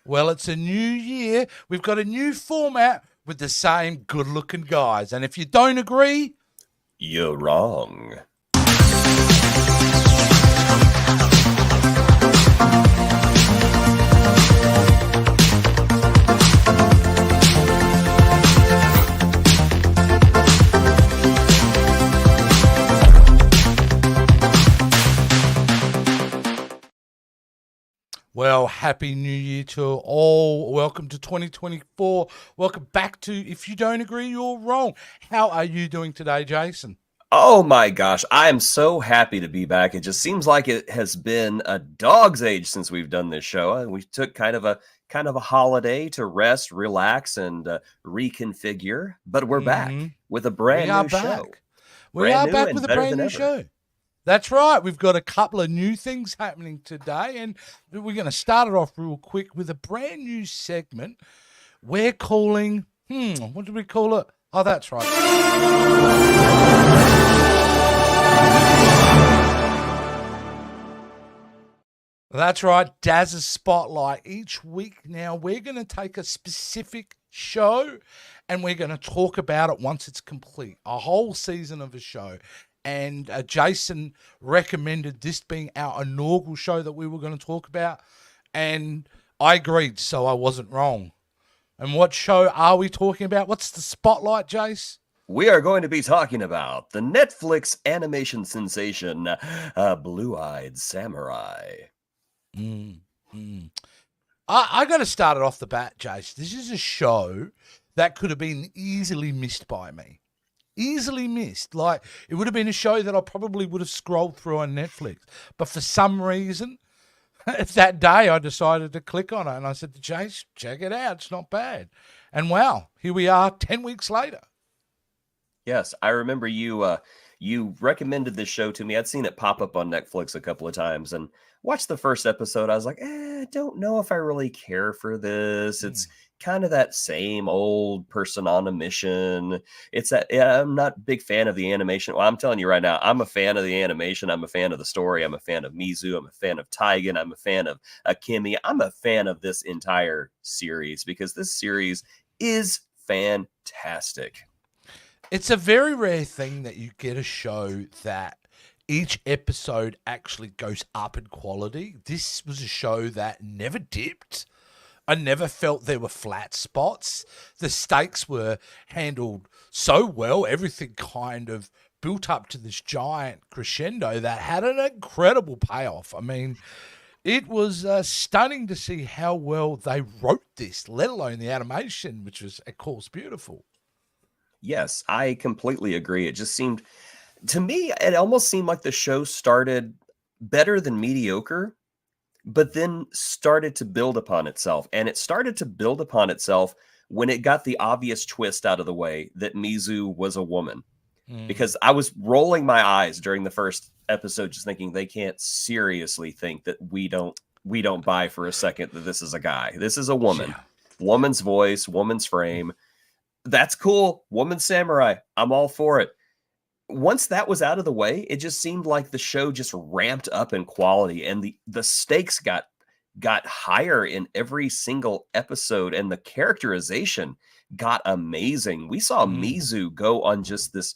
Well, it's a new year. We've got a new format with the same good-looking guys. And if you don't agree, you're wrong. well, happy new year to all. Welcome to 2024. Welcome back to If You Don't Agree, You're Wrong. How are you doing today, Jason? Oh my gosh, I am so happy to be back. It just seems like it has been a dog's age since we've done this show. We took kind of a holiday to rest, relax, and reconfigure. But we're back with a brand new show. We are back and with a better brand than new ever. show. That's right. We've got a couple of new things happening today, and we're going to start it off real quick with a brand new segment we're calling, what do we call it? Oh, that's right. That's right, Daz's Spotlight. Each week now, we're going to take a specific show and we're going to talk about it once it's complete. A whole season of a show. And Jason recommended this being our inaugural show that we were going to talk about. And I agreed, so I wasn't wrong. And what show are we talking about? What's the Spotlight, Jace? We are going to be talking about the Netflix animation sensation, Blue-Eyed Samurai. I got to start it off the bat, Jace. This is a show that could have been easily missed by me. Easily missed. Like, it would have been a show that I probably would have scrolled through on Netflix. But for some reason, that day I decided to click on it. And I said to Jace, check it out. It's not bad. And wow, here we are 10 weeks later. Yes, I remember you recommended this show to me. I'd seen it pop up on Netflix a couple of times and watched the first episode. I was like, I don't know if I really care for this. It's kind of that same old person on a mission. I'm not a big fan of the animation. Well, I'm telling you right now, I'm a fan of the animation. I'm a fan of the story. I'm a fan of Mizu. I'm a fan of Taigen. I'm a fan of Akemi. I'm a fan of this entire series because this series is fantastic. It's a very rare thing that you get a show that each episode actually goes up in quality. This was a show that never dipped. I never felt there were flat spots. The stakes were handled so well. Everything kind of built up to this giant crescendo that had an incredible payoff. I mean, it was stunning to see how well they wrote this, let alone the animation, which was, of course, beautiful. Yes, I completely agree. It just seemed, to me, it almost seemed like the show started better than mediocre, but then started to build upon itself. And it started to build upon itself when it got the obvious twist out of the way that Mizu was a woman. Because I was rolling my eyes during the first episode, just thinking they can't seriously think that we don't buy for a second that this is a guy. This is a woman. Yeah. Woman's voice, woman's frame. That's cool. Woman samurai. I'm all for it. Once that was out of the way, it just seemed like the show just ramped up in quality and the stakes got higher in every single episode and the characterization got amazing. We saw Mizu go on just this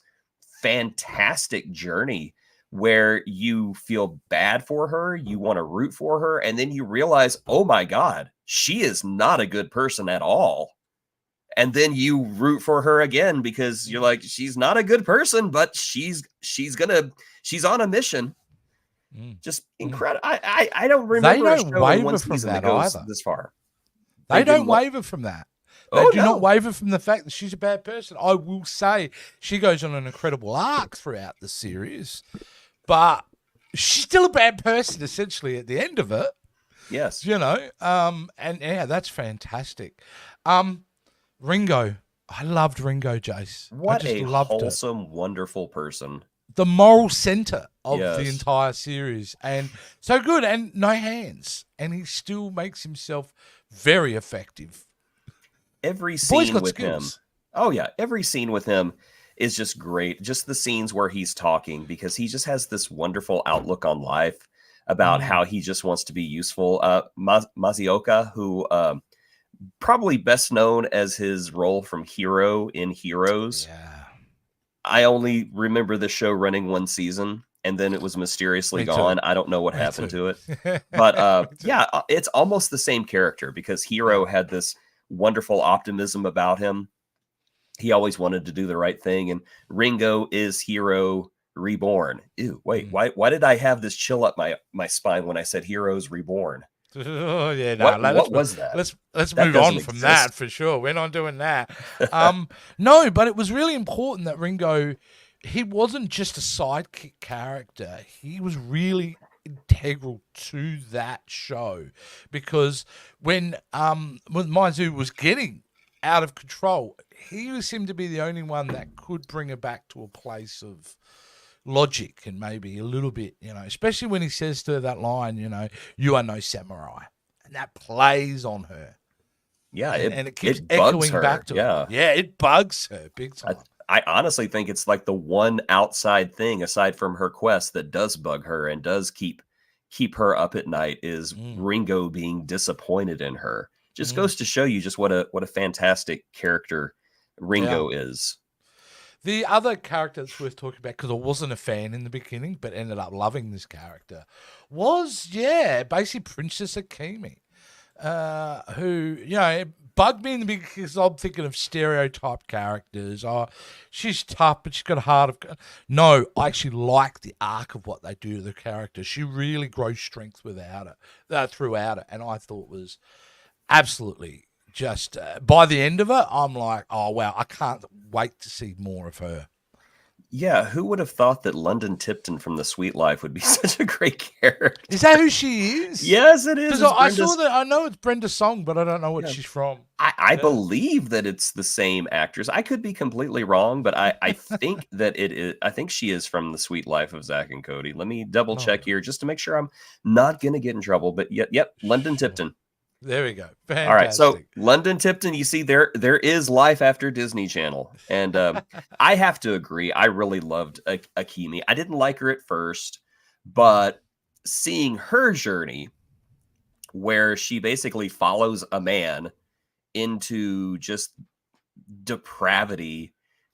fantastic journey where you feel bad for her, you want to root for her, and then you realize, oh my God, she is not a good person at all. And then you root for her again because you're like, she's not a good person, but she's on a mission. Just incredible. I don't remember a show in one season that goes this far. They don't waver from that. They do not waver from the fact that she's a bad person. I will say she goes on an incredible arc throughout the series, but she's still a bad person essentially at the end of it. Yes. You know, and yeah, that's fantastic. Ringo. I loved Ringo, Jace. What a wholesome, wonderful person. The moral center of the entire series. And so good. And no hands. And he still makes himself very effective. Every scene with him. Oh, yeah. Every scene with him is just great. Just the scenes where he's talking because he just has this wonderful outlook on life. about how he just wants to be useful. Mazioka, who probably best known as his role from Hero in Heroes. Yeah. I only remember the show running one season, and then it was mysteriously Me too. gone. I don't know what Me happened too. to it. But yeah, it's almost the same character because Hero had this wonderful optimism about him. He always wanted to do the right thing, and Ringo is Hero reborn. Ew, wait, why did I have this chill up my spine when I said Heroes Reborn? Oh yeah, no. What was that? Let's That move doesn't on from exist. that for sure. We're not doing that. No, but it was really important that Ringo, he wasn't just a sidekick character. He was really integral to that show, because when Maizu was getting out of control, he seemed to be the only one that could bring her back to a place of logic and maybe a little bit, especially when he says to her that line, you are no samurai, and that plays on her. Yeah, and it keeps it bugs echoing her. back to her. Yeah, it bugs her big time. I honestly think it's like the one outside thing aside from her quest that does bug her and does keep her up at night is Ringo being disappointed in her. Just goes to show you just what a fantastic character Ringo is. The other character that's worth talking about, because I wasn't a fan in the beginning, but ended up loving this character, was, basically Princess Akemi, who, it bugged me in the beginning because I'm thinking of stereotype characters. Oh, she's tough, but she's got a heart of... No, I actually like the arc of what they do to the character. She really grows strength throughout it, and I thought was absolutely... Just by the end of it, I'm like, oh, wow, I can't wait to see more of her. Yeah, who would have thought that London Tipton from The Sweet Life would be such a great character? Is that who she is? Yes, it is. I saw that. I know it's Brenda Song, but I don't know what she's from. I believe that it's the same actress. I could be completely wrong, but I think that it is. I think she is from The Sweet Life of Zack and Cody. Let me double check here just to make sure I'm not going to get in trouble. But yep, London Tipton. There we go. Fantastic. All right, so London Tipton, you see there is life after Disney Channel, and I have to agree. I really loved Akemi. I didn't like her at first, but seeing her journey, where she basically follows a man into just depravity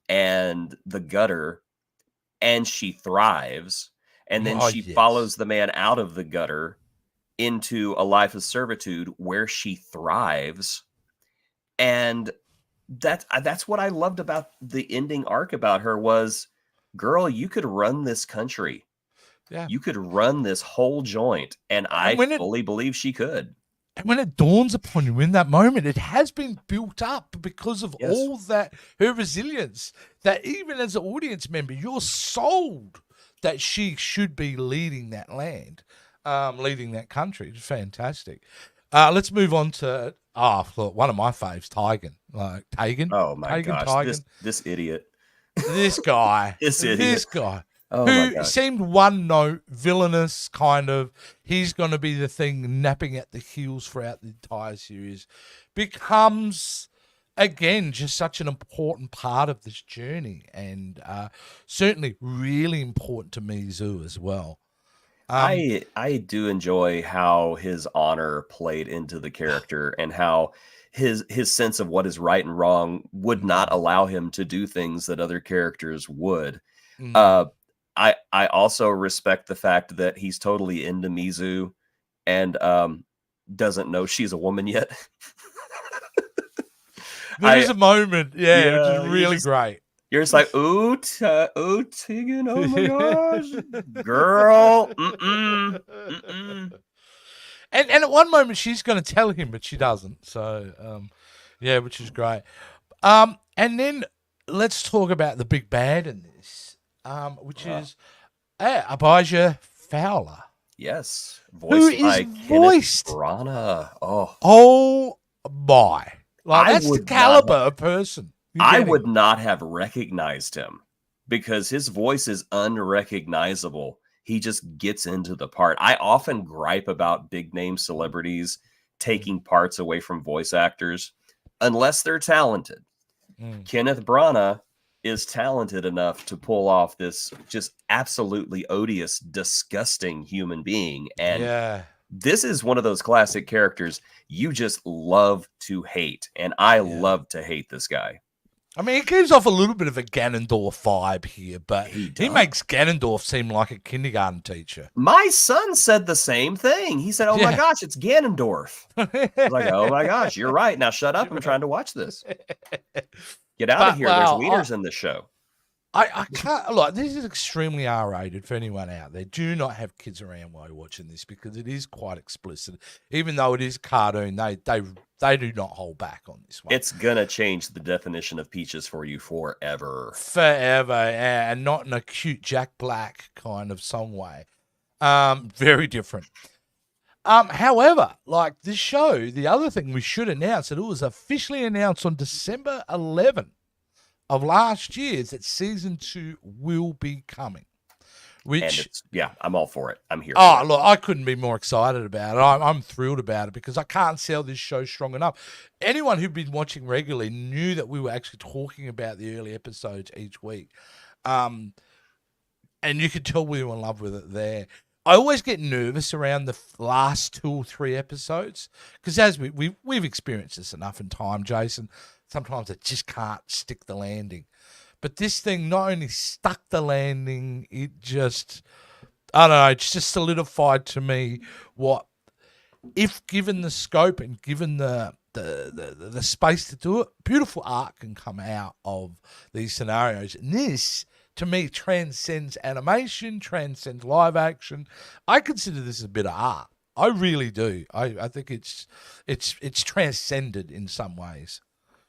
and the gutter, and she thrives, and then she follows the man out of the gutter into a life of servitude where she thrives. And that's what I loved about the ending arc about her was, girl, you could run this country. Yeah. You could run this whole joint. And I fully believe she could. And when it dawns upon you in that moment, it has been built up because of all that, her resilience, that even as an audience member, you're sold that she should be leading that land. Leading that country. It's fantastic. Let's move on to one of my faves, Tigan. Tagan. Oh my Tagan, gosh, Tigan. This idiot. This guy. This guy. Oh who seemed one note, villainous kind of. He's going to be the thing napping at the heels throughout the entire series. Becomes again just such an important part of this journey, and certainly really important to Mizu as well. I do enjoy how his honor played into the character and how his sense of what is right and wrong would not allow him to do things that other characters would. I also respect the fact that he's totally into Mizu and doesn't know she's a woman yet. There's a moment, which is really great. You're just like, Tigan, oh my gosh, girl. And at one moment she's going to tell him, but she doesn't. So, which is great. And then let's talk about the big bad in this, which is Abijah Fowler. Yes, voiced by Kenneth Branagh. Oh my! That's the caliber of person. I would not have recognized him because his voice is unrecognizable. He just gets into the part. I often gripe about big name celebrities taking parts away from voice actors unless they're talented. Kenneth Branagh is talented enough to pull off this just absolutely odious, disgusting human being. And Yeah. this is one of those classic characters you just love to hate. And I love to hate this guy. I mean, he gives off a little bit of a Ganondorf vibe here, but He he does. makes Ganondorf seem like a kindergarten teacher. My son said the same thing. He said, "Oh my Yeah. gosh, it's Ganondorf." I was like, "Oh my gosh, you're right. Now shut up. I'm trying to watch this. Get out of here. There's wieners in this show." I can't look. This is extremely R-rated for anyone out there. Do not have kids around while you're watching this because it is quite explicit. Even though it is a cartoon, they do not hold back on this one. It's gonna change the definition of peaches for you forever. Forever, and not in a cute Jack Black kind of song way. Very different. However, like this show, the other thing we should announce that it was officially announced on December 11th of last year is that season 2 will be coming. Which, I'm all for it. I'm here. Oh, look, I couldn't be more excited about it. I'm thrilled about it because I can't sell this show strong enough. Anyone who'd been watching regularly knew that we were actually talking about the early episodes each week. And you could tell we were in love with it there. I always get nervous around the last 2 or 3 episodes because as we've experienced this enough in time, Jason, sometimes it just can't stick the landing. But this thing not only stuck the landing, it just, I don't know, it's just solidified to me what, if given the scope and given the space to do it, beautiful art can come out of these scenarios. And this, to me, transcends animation, transcends live action. I consider this a bit of art. I really do. I think it's transcended in some ways.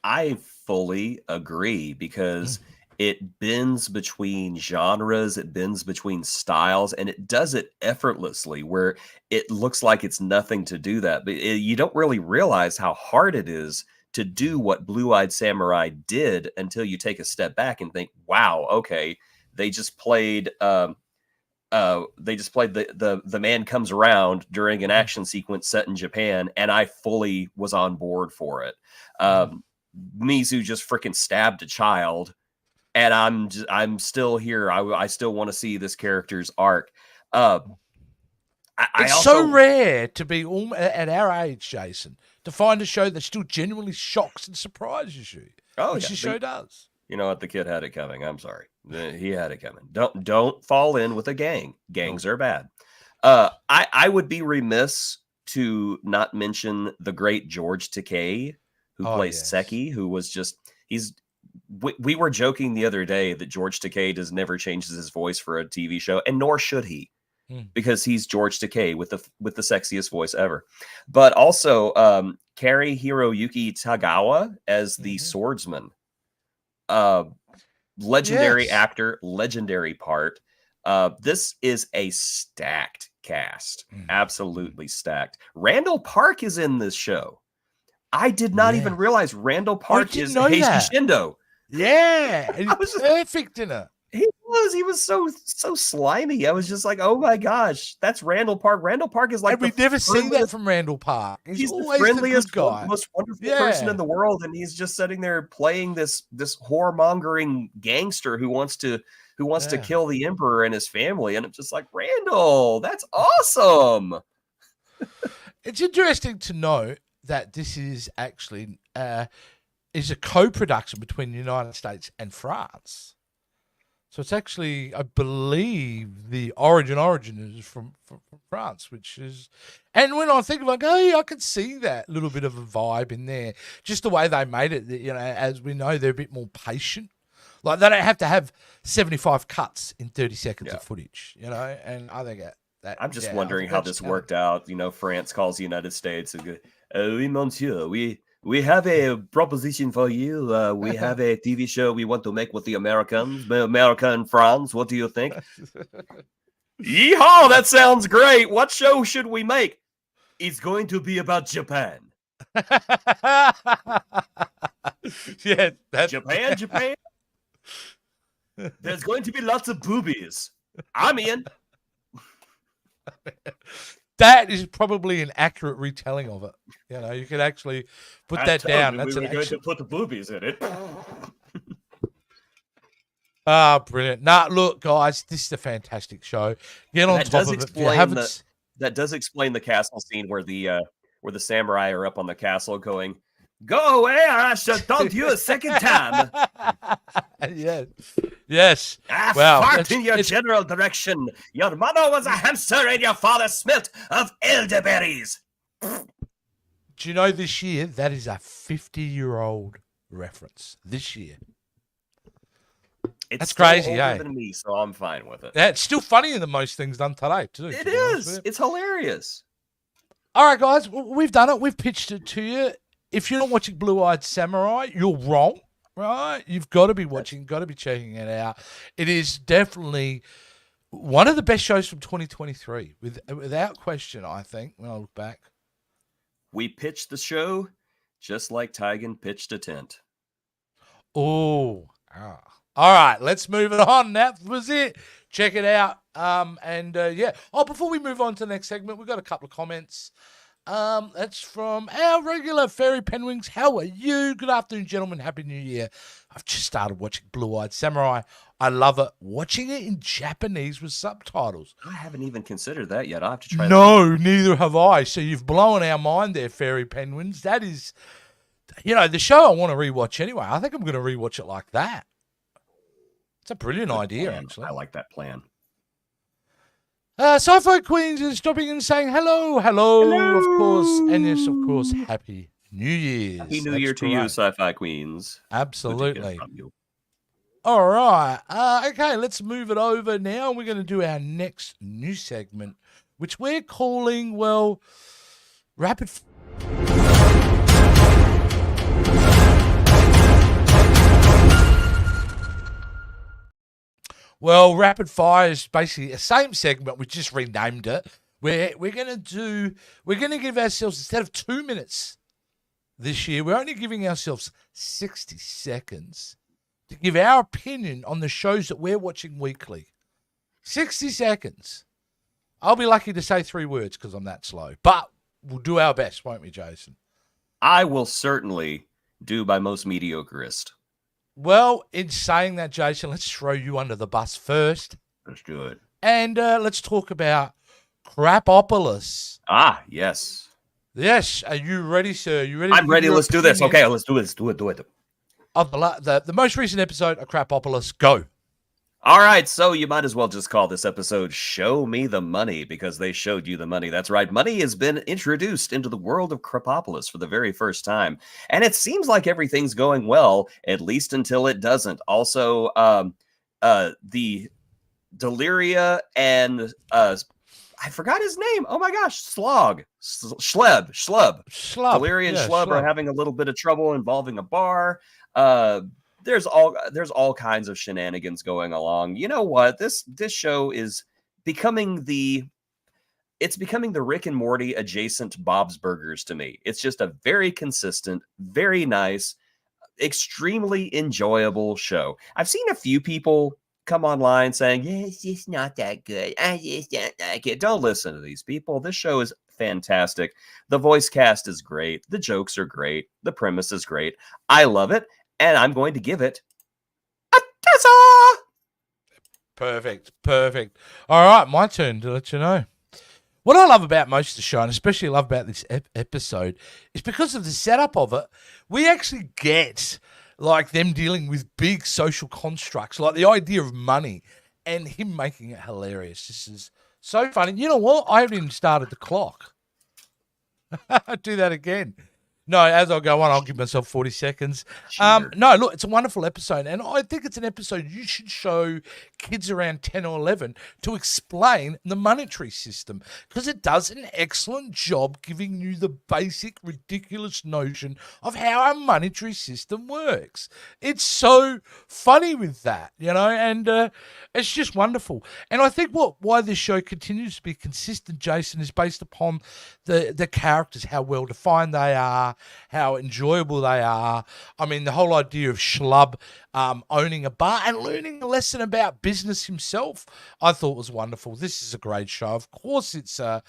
I fully agree because it bends between genres, it bends between styles, and it does it effortlessly where it looks like it's nothing to do that. But you don't really realize how hard it is to do what Blue-Eyed Samurai did until you take a step back and think, wow, okay, they just played the man comes around during an action sequence set in Japan, and I fully was on board for it. Mizu just freaking stabbed a child, and I'm still here. I still want to see this character's arc. It's so rare to be at our age, Jason, to find a show that still genuinely shocks and surprises you. Oh, which the show does. You know what? The kid had it coming. I'm sorry. He had it coming. Don't fall in with a gang. Gangs are bad. I would be remiss to not mention the great George Takei, who plays Seki, who was just we were joking the other day that George Takei never changes his voice for a TV show, and nor should he, because he's George Takei with the sexiest voice ever. But also Kari Hiroyuki Tagawa as the swordsman. Legendary actor, legendary part. This is a stacked cast, absolutely stacked. Randall Park is in this show. I did not even realize Randall Park is Heishi Shindo. Yeah, he was perfect in it. He was so slimy. I was just like, oh my gosh, that's Randall Park. Randall Park is like, and we've never seen that from Randall Park. He's the friendliest guy, most wonderful person in the world, and he's just sitting there playing this whoremongering gangster who wants to kill the emperor and his family. And I'm just like, Randall, that's awesome. It's interesting to note that this is actually is a co-production between the United States and France. So it's actually, I believe, the origin is from France, which is, and when I think of it, I can see that little bit of a vibe in there. Just the way they made it, you know, as we know, they're a bit more patient. Like they don't have to have 75 cuts in 30 seconds of footage, you know. And I think that I'm just wondering how this worked out. You know, France calls the United States and goes, "Oui, monsieur, we have a proposition for you. We have a TV show we want to make with the Americans, America and France. What do you think?" Yeehaw! That sounds great. What show should we make? It's going to be about Japan. Yeah, Japan. There's going to be lots of boobies. I'm in. That is probably an accurate retelling of it. You know, you could actually put that down. That's we were going to put the boobies in it. Ah, brilliant. Nah, look, guys, this is a fantastic show. Get on That top does of it. If you explain haven't... that does explain the castle scene where the samurai are up on the castle going, "Go away, or I shall taunt you a second time. Yes. Yes. I Wow. fart in your general direction. Your mother was a hamster and your father smelt of elderberries." Do you know this year, that is a 50-year-old reference this year. It's That's still crazy, older eh? than me, so I'm fine with it. That's still funnier than most things done today, too. It is. It's hilarious. All right, guys, we've done it. We've pitched it to you. If you're not watching Blue-Eyed Samurai, you're wrong, right? You've got to be watching, got to be checking it out. It is definitely one of the best shows from 2023, without question, I think, when I look back. We pitched the show just like Tigan pitched a tent. Oh, all right, let's move it on. That was it. Check it out. Yeah. Oh, before we move on to the next segment, we've got a couple of comments. That's from our regular Fairy Penguins. How are you? Good afternoon, gentlemen. Happy New Year. I've just started watching Blue-Eyed Samurai. I love it. Watching it in Japanese with subtitles. I haven't even considered that yet. I'll have to try that. No, neither have I. So you've blown our mind there, Fairy Penguins. That is, the show I want to rewatch anyway. I think I'm going to rewatch it like that. It's a brilliant idea, actually. I like that plan. Sci-Fi Queens is stopping and saying hello, of course. And yes, of course, Happy New Year's. Happy New Year to you, Sci-Fi Queens. Absolutely. All right. Okay, let's move it over now. We're going to do our next new segment, which we're calling, Rapid... Well, Rapid Fire is basically the same segment. We just renamed it. We're going to give ourselves, instead of 2 minutes this year, we're only giving ourselves 60 seconds to give our opinion on the shows that we're watching weekly. 60 seconds. I'll be lucky to say 3 words because I'm that slow. But we'll do our best, won't we, Jason? I will certainly do my most mediocreist. Well, in saying that, Jason, let's throw you under the bus first. Let's do it. And let's talk about Crapopolis. Ah, yes. Yes. Are you ready, sir? You ready? I'm ready. Let's do this. Okay, let's do it. Do it. Of the most recent episode of Crapopolis. Go. All right, so you might as well just call this episode Show Me the Money, because they showed you the money. That's right. Money has been introduced into the world of Crapopolis for the very first time. And it seems like everything's going well, at least until it doesn't. Also, the Deliria and I forgot his name. Oh my gosh, Schlub. Deliria and Schlub are having a little bit of trouble involving a bar. There's all kinds of shenanigans going along. You know what? This show is becoming the Rick and Morty adjacent Bob's Burgers to me. It's just a very consistent, very nice, extremely enjoyable show. I've seen a few people come online saying, "Yeah, it's just not that good. I just don't like it." Don't listen to these people. This show is fantastic. The voice cast is great. The jokes are great. The premise is great. I love it. And I'm going to give it a Tessa. Perfect. All right, my turn to let you know. What I love about most of the show, and especially love about this episode, is because of the setup of it, we actually get like them dealing with big social constructs, like the idea of money, and him making it hilarious. This is so funny. You know what? I haven't even started the clock. I'll do that again. No, as I go on, I'll give myself 40 seconds. No, look, it's a wonderful episode. And I think it's an episode you should show kids around 10 or 11 to explain the monetary system, because it does an excellent job giving you the basic, ridiculous notion of how our monetary system works. It's so funny with that, and it's just wonderful. And I think why this show continues to be consistent, Jason, is based upon the characters, how well defined they are, how enjoyable they are. I mean, the whole idea of Schlub owning a bar and learning a lesson about business himself, I thought was wonderful. This is a great show. Of course, it's a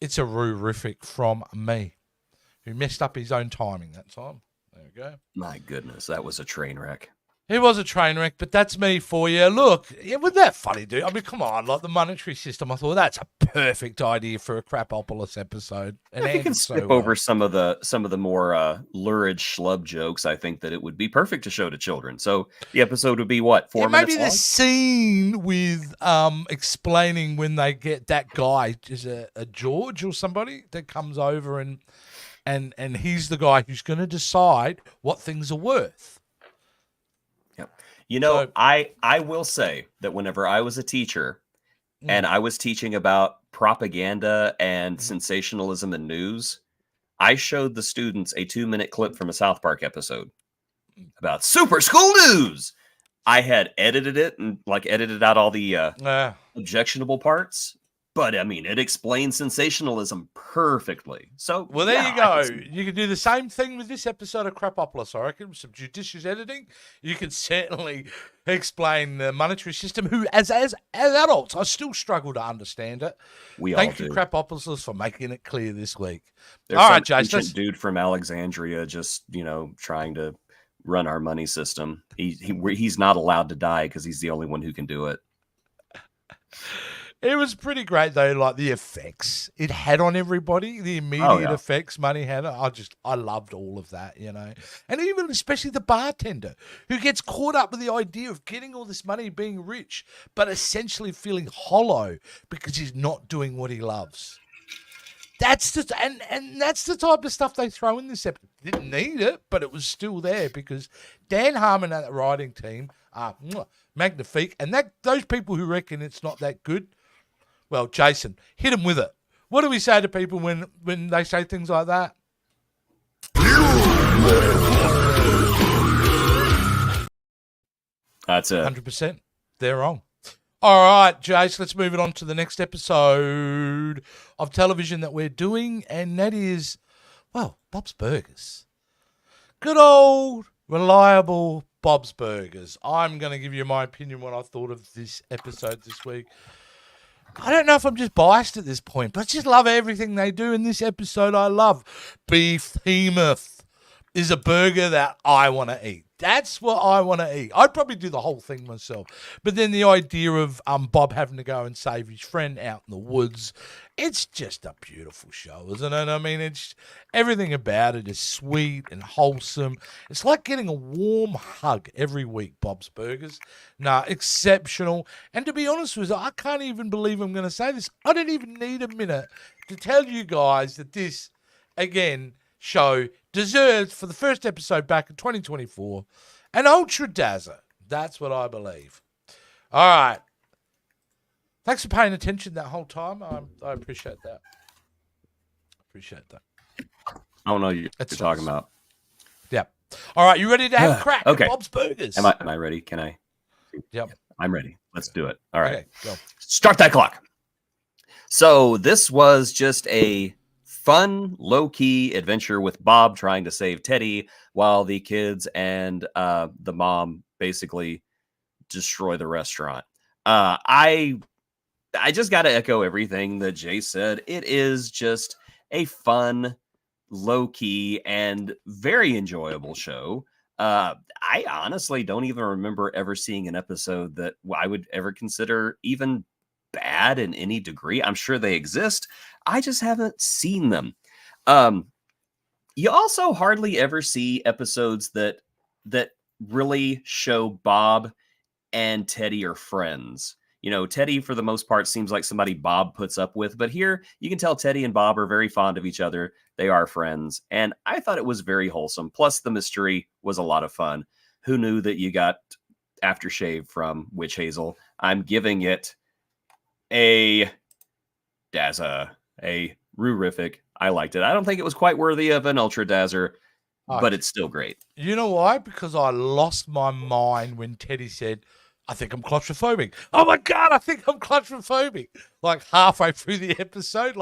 roo-rific from me, who messed up his own timing that time. There we go. My goodness, that was a train wreck. He was a train wreck, but that's me for you. Look, it wasn't that funny, dude. I mean, come on, like the monetary system. I thought that's a perfect idea for a Crapopolis episode. And If you can ended so skip well. over some of the more lurid schlub jokes, I think that it would be perfect to show to children. So the episode would be what, 4 minutes maybe long? the scene with explaining when they get that guy is a George or somebody that comes over and he's the guy who's going to decide what things are worth. You know, So- I will say that whenever I was a teacher and I was teaching about propaganda and sensationalism in news, I showed the students a 2-minute clip from a South Park episode about super school news. I had edited it and edited out all the objectionable parts. But I mean, it explains sensationalism perfectly. So, Well, there yeah, you go. You can do the same thing with this episode of Crapopolis, I reckon. Some judicious editing. You can certainly explain the monetary system, who, as adults, I still struggle to understand it. Thank you, Crapopolis, for making it clear this week. There's All right, some Jason. ancient dude from Alexandria just, trying to run our money system. He's not allowed to die because he's the only one who can do it. It was pretty great though, like the effects it had on everybody, the immediate effects Money had. I loved all of that, and even especially the bartender who gets caught up with the idea of getting all this money, being rich, but essentially feeling hollow because he's not doing what he loves. That's that's the type of stuff they throw in this episode. Didn't need it, but it was still there because Dan Harmon and that writing team are magnifique, and those people who reckon it's not that good. Well, Jason, hit them with it. What do we say to people when they say things like that? That's it. 100%. They're wrong. All right, Jace, let's move it on to the next episode of television that we're doing, and that is, well, Bob's Burgers. Good old, reliable Bob's Burgers. I'm going to give you my opinion what I thought of this episode this week. I don't know if I'm just biased at this point, but I just love everything they do in this episode. I love Beef Hemoth is a burger that I want to eat. That's what I want to eat. I'd probably do the whole thing myself. But then the idea of Bob having to go and save his friend out in the woods, it's just a beautiful show, isn't it? I mean, it's everything about it is sweet and wholesome. It's like getting a warm hug every week, Bob's Burgers. Nah, exceptional. And to be honest with you, I can't even believe I'm going to say this. I don't even need a minute to tell you guys that this, again, show deserves, for the first episode back in 2024, an Ultra Dazzer. That's what I believe. All right. Thanks for paying attention that whole time. I appreciate that. I don't know what you're talking about. Yeah. All right. You ready to have a crack Okay. at Bob's Burgers? Am I ready? Can I? Yep. I'm ready. Let's do it. All right. Okay, go. Start that clock. So this was just a fun, low-key adventure with Bob trying to save Teddy while the kids and the mom basically destroy the restaurant. I just got to echo everything that Jay said. It is just a fun, low-key, and very enjoyable show. I honestly don't even remember ever seeing an episode that I would ever consider even bad in any degree. I'm sure they exist. I just haven't seen them. You also hardly ever see episodes that really show Bob and Teddy are friends. Teddy, for the most part, seems like somebody Bob puts up with. But here, you can tell Teddy and Bob are very fond of each other. They are friends. And I thought it was very wholesome. Plus, the mystery was a lot of fun. Who knew that you got aftershave from Witch Hazel? I'm giving it a Dazza, a Rurific. I liked it. I don't think it was quite worthy of an Ultra Dazzer, but it's still great. You know why? Because I lost my mind when Teddy said, I think I'm claustrophobic. Oh my God, I think I'm claustrophobic. Like halfway through the episode,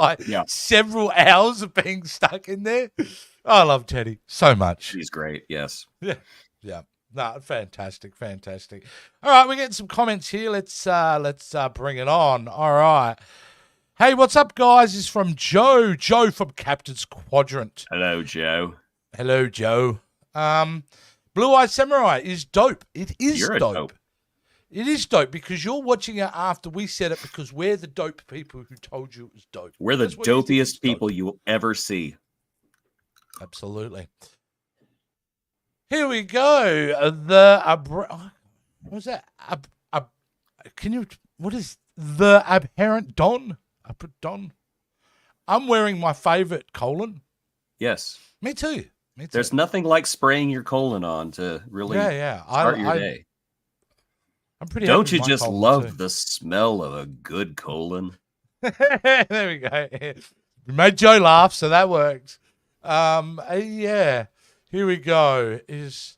several hours of being stuck in there. I love Teddy so much. He's great. Yes. Yeah. No, fantastic. All right, we're getting some comments here. Let's bring it on. All right. Hey, what's up, guys? This is from Joe. Joe from Captain's Quadrant. Hello, Joe. Hello, Joe. Blue Eye Samurai is dope. It is You're a dope. dope. It is dope because you're watching it after we said it because we're the dope people who told you it was dope. We're the That's what you think dopiest is dope. people you will ever see. Absolutely. Here we go. What was that? What is the Abhorrent Don? I put Don. I'm wearing my favorite colon. Yes. Me too. There's nothing like spraying your colon on to really start your day. I'm pretty. Don't you happy with my just colon love too. the smell of a good colon? There we go. We made Joe laugh, so that worked. Yeah. Here we go. Is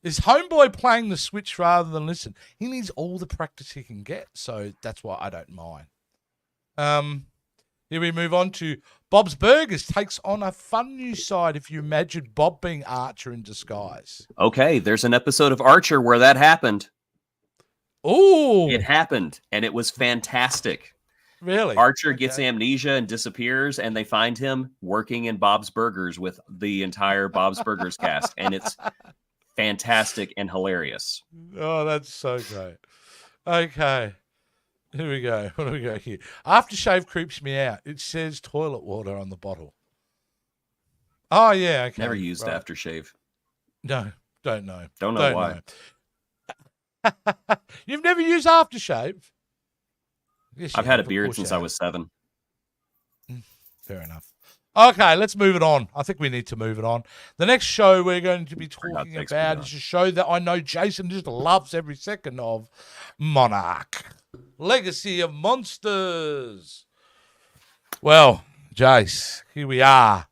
Homeboy playing the Switch rather than listen? He needs all the practice he can get, so that's why I don't mind. Here we move on to Bob's Burgers takes on a fun new side if you imagine Bob being Archer in disguise. Okay, there's an episode of Archer where that happened. Oh, It happened, and it was fantastic. really? Archer gets amnesia and disappears, and they find him working in Bob's Burgers with the entire Bob's Burgers cast, and it's fantastic and hilarious. Oh, that's so great. Okay. Here we go. What do we got here? Aftershave creeps me out. It says toilet water on the bottle. Oh, yeah. Okay. Never used right. aftershave. No, don't know. Don't know why. Know. You've never used aftershave? Yes, I've had a beard since I was 7. Fair enough. Okay, let's move it on. I think we need to move it on. The next show we're going to be talking about is a show that I know Jason just loves every second of, Monarch. Legacy of Monsters. Well, Jace, here we are.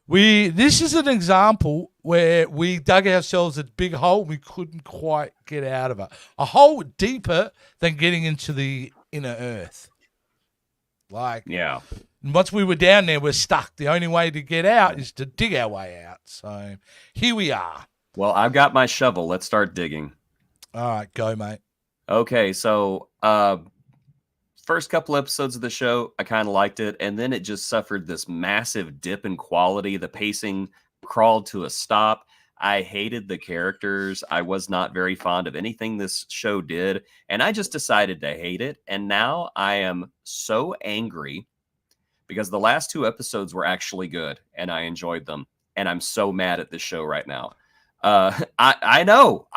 This is an example where we dug ourselves a big hole. We couldn't quite get out of it. A hole deeper than getting into the inner earth. Yeah. Once we were down there, we're stuck. The only way to get out is to dig our way out. So here we are. Well, I've got my shovel. Let's start digging. All right, go, mate. Okay, so first couple episodes of the show, I kind of liked it, and then it just suffered this massive dip in quality. The pacing crawled to a stop. I hated the characters. I was not very fond of anything this show did, and I just decided to hate it. And now I am so angry because the last 2 episodes were actually good, and I enjoyed them, and I'm so mad at this show right now. I know.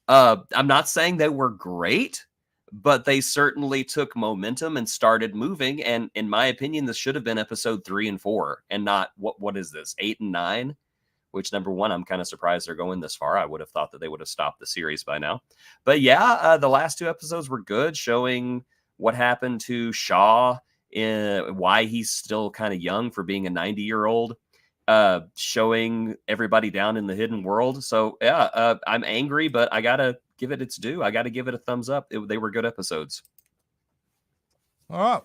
I'm not saying they were great, but they certainly took momentum and started moving. And in my opinion, this should have been episode 3 and 4 and not what is this, 8 and 9, which number one, I'm kind of surprised they're going this far. I would have thought that they would have stopped the series by now. But yeah, the last 2 episodes were good, showing what happened to Shaw, why he's still kind of young for being a 90-year-old. Showing everybody down in the hidden world. So yeah, I'm angry, but I gotta give it its due. I gotta give it a thumbs up. They were good episodes. All right.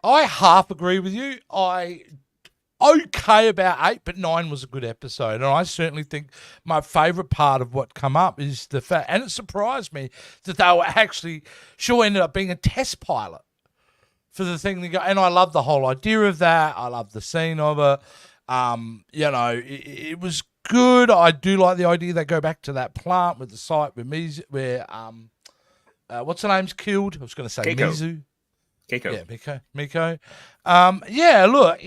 I half agree with you. Okay about 8, but 9 was a good episode. And I certainly think my favorite part of what come up is the fact, and it surprised me that they were actually ended up being a test pilot for the thing to go. And I love the whole idea of that. I love the scene of it. It was good. I do like the idea they go back to that plant with the site where what's her name's killed? I was going to say Keiko. Mizu. Keiko. Yeah, Miko. Look,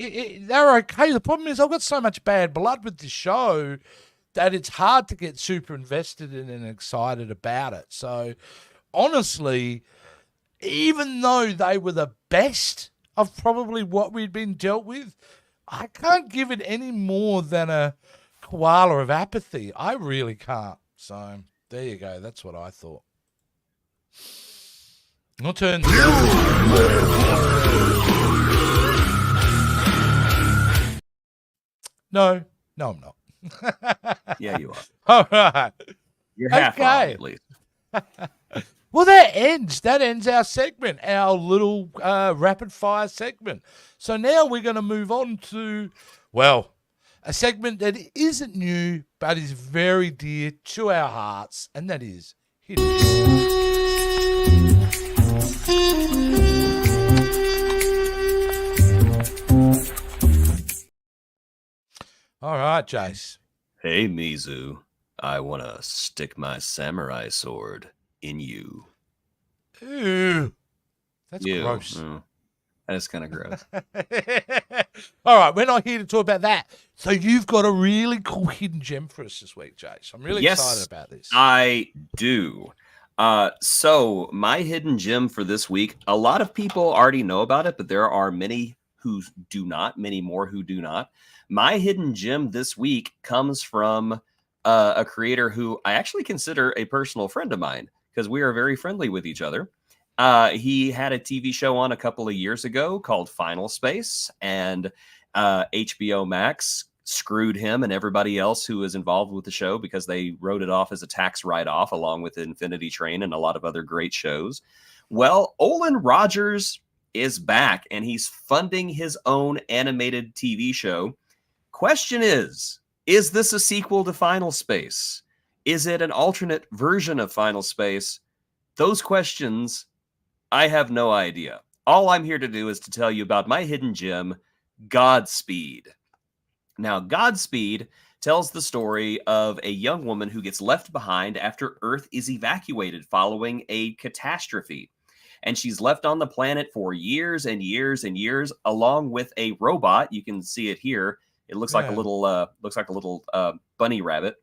they're okay. The problem is I've got so much bad blood with this show that it's hard to get super invested in and excited about it. So, honestly, even though they were the best of probably what we'd been dealt with, I can't give it any more than a koala of apathy. I really can't. So, there you go. That's what I thought. Your turn. No, I'm not. Yeah, you are. All right. You're half wrong, at least. Well, that ends our segment, our little rapid fire segment. So now we're going to move on to, well, a segment that isn't new, but is very dear to our hearts, and that is Hidden Gems. All right, Jace. Hey, Mizu. I want to stick my samurai sword in you. Ew. That's Ew. gross. That is kind of gross. All right, we're not here to talk about that. So you've got a really cool hidden gem for us this week, Jace. I'm really excited about this. I do. So my hidden gem for this week, a lot of people already know about it, but there are many who do not, many more who do not. My hidden gem this week comes from a creator who I actually consider a personal friend of mine because we are very friendly with each other. He had a TV show on a couple of years ago called Final Space, and HBO Max screwed him and everybody else who was involved with the show because they wrote it off as a tax write-off along with Infinity Train and a lot of other great shows. Well, Olin Rogers is back and he's funding his own animated TV show. Question is this a sequel to Final Space? Is it an alternate version of Final Space? Those questions, I have no idea. All I'm here to do is to tell you about my hidden gem, Godspeed. Now, Godspeed tells the story of a young woman who gets left behind after Earth is evacuated following a catastrophe. And she's left on the planet for years and years and years, along with a robot. You can see it here. It looks like a little bunny rabbit.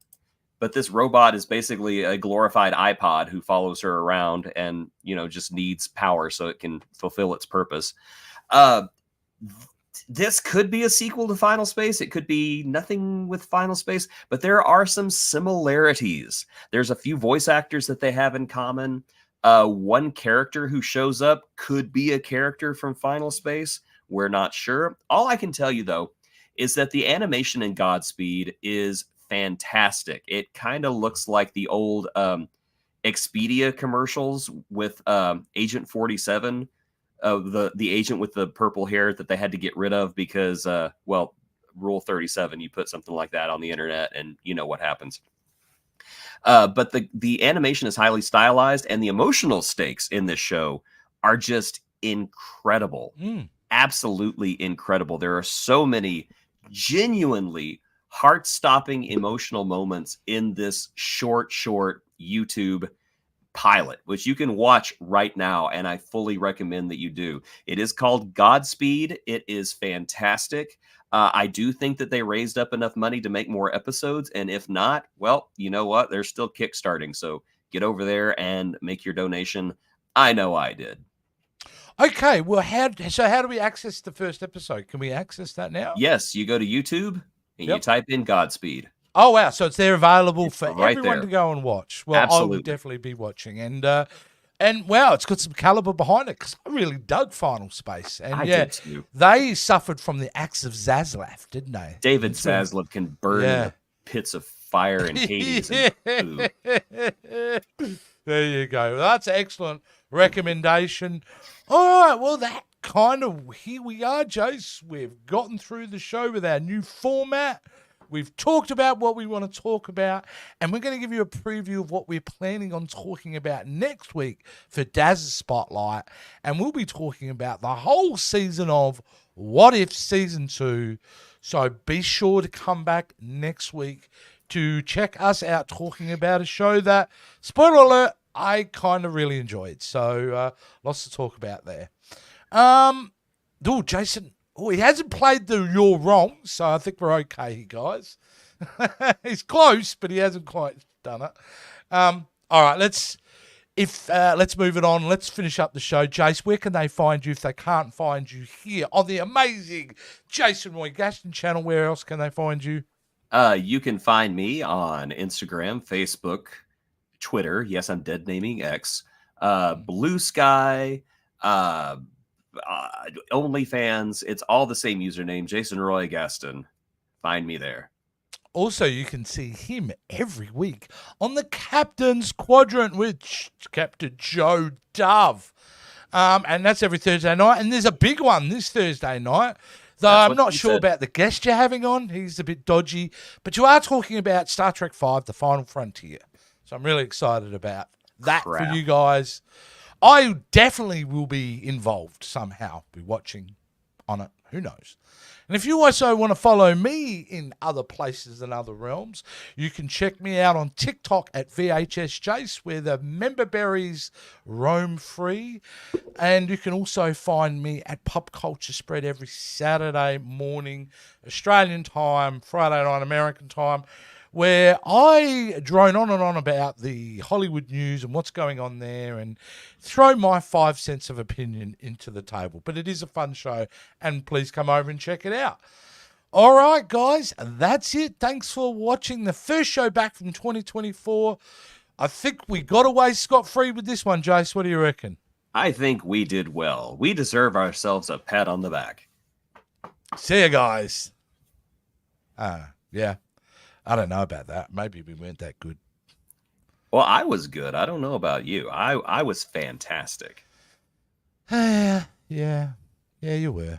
But this robot is basically a glorified iPod who follows her around and, just needs power so it can fulfill its purpose. This could be a sequel to Final Space. It could be nothing with Final Space, but there are some similarities. There's a few voice actors that they have in common. One character who shows up could be a character from Final Space. We're not sure. All I can tell you, though, is that the animation in Godspeed is fantastic. It kind of looks like the old Expedia commercials with Agent 47. The agent with the purple hair that they had to get rid of because, Rule 37, you put something like that on the internet and you know what happens. But the animation is highly stylized and the emotional stakes in this show are just incredible. Absolutely incredible. There are so many genuinely heart-stopping emotional moments in this short YouTube pilot, which you can watch right now, and I fully recommend that you do. It is called Godspeed. It is fantastic. I do think that they raised up enough money to make more episodes, and if not, well, you know what? They're still kickstarting, so get over there and make your donation. I know I did. Okay, well, how do we access the first episode? Can we access that now? Yes, you go to YouTube and you type in Godspeed. Oh, wow. So it's there available for everyone to go and watch. Well, absolutely. I will definitely be watching. And wow, it's got some caliber behind it because I really dug Final Space. And I did too. They suffered from the axe of Zaslav, didn't they? David Zaslav can burn in the pits of fire and Hades. And there you go. Well, that's an excellent recommendation. All right, well, here we are, Jace. We've gotten through the show with our new format. We've talked about what we want to talk about, and we're going to give you a preview of what we're planning on talking about next week for Daz's Spotlight. And we'll be talking about the whole season of What If Season 2. So be sure to come back next week to check us out talking about a show that, spoiler alert, I kind of really enjoyed. So lots to talk about there. Jason. Oh, he hasn't played the You're Wrong, so I think we're okay, guys. He's close, but he hasn't quite done it. All right, let's move it on. Let's finish up the show. Jace, where can they find you if they can't find you here on the amazing Jason Roy Gaston channel? Where else can they find you? You can find me on Instagram, Facebook, Twitter. Yes, I'm dead naming X. Blue Sky. OnlyFans, it's all the same username, Jason Roy Gaston. Find me there. Also, you can see him every week on the Captain's Quadrant with Captain Joe Dove. And that's every Thursday night. And there's a big one this Thursday night. Though I'm not sure about the guest you're having on. He's a bit dodgy. But you are talking about Star Trek V, The Final Frontier. So I'm really excited about that for you guys. I definitely will be involved somehow, be watching on it. Who knows? And if you also want to follow me in other places and other realms, you can check me out on TikTok at VHS Jace, where the member berries roam free. And you can also find me at Pop Culture Spread every Saturday morning, Australian time, Friday night, American time, where I drone on and on about the Hollywood news and what's going on there and throw my 5 cents of opinion into the table. But it is a fun show, and please come over and check it out. All right, guys, that's it. Thanks for watching the first show back from 2024. I think we got away scot-free with this one, Jace. What do you reckon? I think we did well. We deserve ourselves a pat on the back. See you guys. Yeah. I don't know about that. Maybe we weren't that good. Well, I was good. I don't know about you. I was fantastic. Yeah, you were.